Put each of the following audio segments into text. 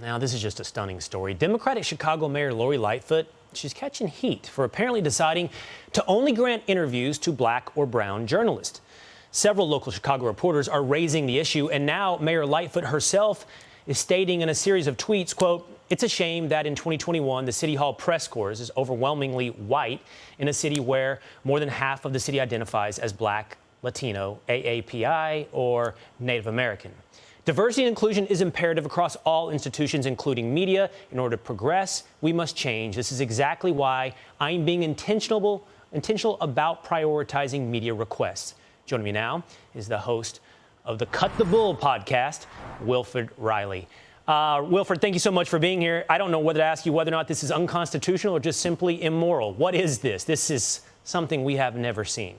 Now, this is just a stunning story. Democratic Chicago Mayor Lori Lightfoot, she's catching heat for apparently deciding to only grant interviews to black or brown journalists. Several local Chicago reporters are raising the issue, and now Mayor Lightfoot herself is stating in a series of tweets, quote, "It's a shame that in 2021, the City Hall press corps is overwhelmingly white in a city where more than half of the city identifies as black, Latino, AAPI, or Native American. Diversity and inclusion is imperative across all institutions, including media. In order to progress, we must change. This is exactly why I'm being intentional about prioritizing media requests." Joining me now is the host of the Cut the Bull podcast, Wilfred Reilly. Wilfred, thank you so much for being here. I don't know whether to ask you whether or not this is unconstitutional or just simply immoral. What is this? This is something we have never seen.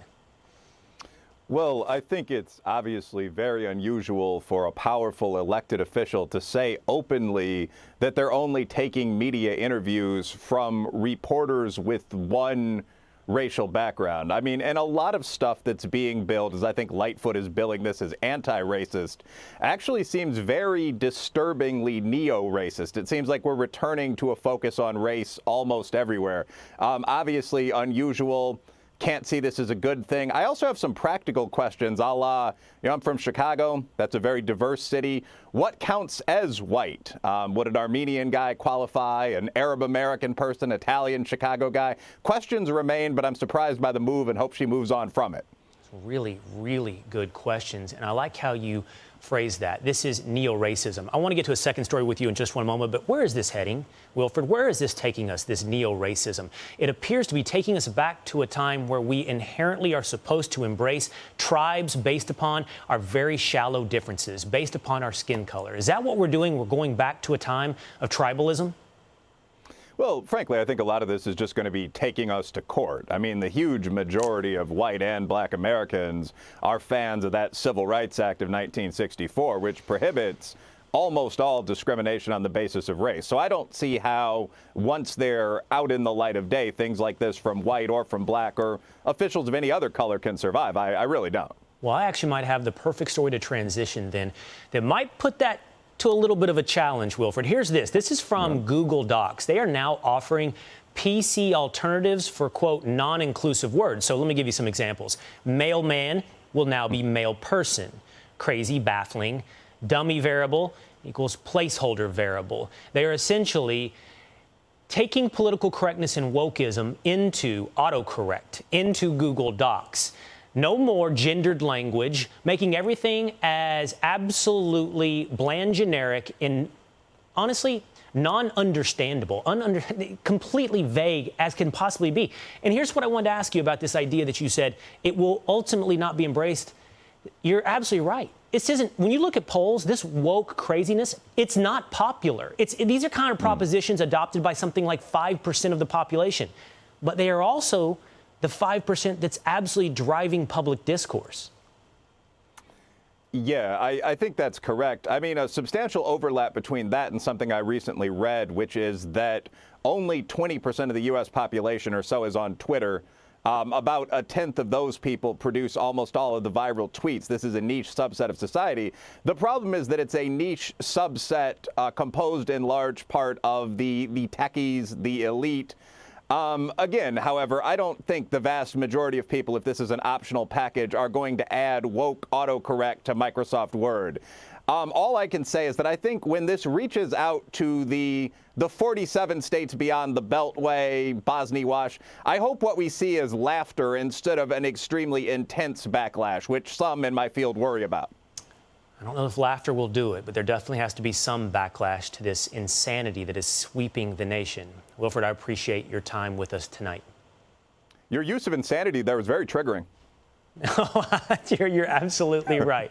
Well, I think it's obviously very unusual for a powerful elected official to say openly that they're only taking media interviews from reporters with one racial background. I mean, and a lot of stuff that's being billed, as I think Lightfoot is billing this as anti-racist, actually seems very disturbingly neo-racist. It seems like we're returning to a focus on race almost everywhere. Obviously unusual. Can't see this as a good thing. I also have some practical questions, a la, I'm from Chicago. That's a very diverse city. What counts as white? Would an Armenian guy qualify? An Arab American person? Italian Chicago guy? Questions remain, but I'm surprised by the move and hope she moves on from it. Really, really good questions. And I like how you phrase that. This is neo-racism. I want to get to a second story with you in just one moment, but where is this heading, Wilfred? Where is this taking us, this neo-racism? It appears to be taking us back to a time where we inherently are supposed to embrace tribes based upon our very shallow differences, based upon our skin color. Is that what we're doing? We're going back to a time of tribalism? Well, frankly, I think a lot of this is just going to be taking us to court. I mean, the huge majority of white and black Americans are fans of that Civil Rights Act of 1964, which prohibits almost all discrimination on the basis of race. So I don't see how, once they're out in the light of day, things like this from white or from black or officials of any other color can survive. I really don't. Well, I actually might have the perfect story to transition then that might put that to a little bit of a challenge, Wilfred. Here's this. This is from Google Docs. They are now offering PC alternatives for, quote, non-inclusive words. So let me give you some examples. Mailman will now be mail person. Crazy, baffling. Dummy variable equals placeholder variable. They are essentially taking political correctness and wokeism into autocorrect, into Google Docs. No more gendered language, making everything as absolutely bland, generic, and honestly, non-understandable, completely vague as can possibly be. And here's what I wanted to ask you about this idea that you said it will ultimately not be embraced. You're absolutely right. This isn't, when you look at polls, this woke craziness, it's not popular. These are kind of propositions adopted by something like 5% of the population, but they are also the 5% that's absolutely driving public discourse. Yeah, I think that's correct. I mean, a substantial overlap between that and something I recently read, which is that only 20% of the U.S. population or so is on Twitter. About a tenth of those people produce almost all of the viral tweets. This is a niche subset of society. The problem is that it's a niche subset composed in large part of the techies, the elite. Again, however, I don't think the vast majority of people, if this is an optional package, are going to add woke autocorrect to Microsoft Word. All I can say is that I think when this reaches out to the 47 states beyond the Beltway, Bosnia-Wash, I hope what we see is laughter instead of an extremely intense backlash, which some in my field worry about. I don't know if laughter will do it, but there definitely has to be some backlash to this insanity that is sweeping the nation. Wilfred, I appreciate your time with us tonight. Your use of insanity there was very triggering. You're absolutely right.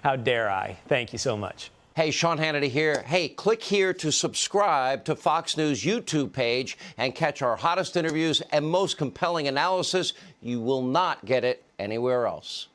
How dare I? Thank you so much. Hey, Sean Hannity here. Hey, click here to subscribe to Fox News YouTube page and catch our hottest interviews and most compelling analysis. You will not get it anywhere else.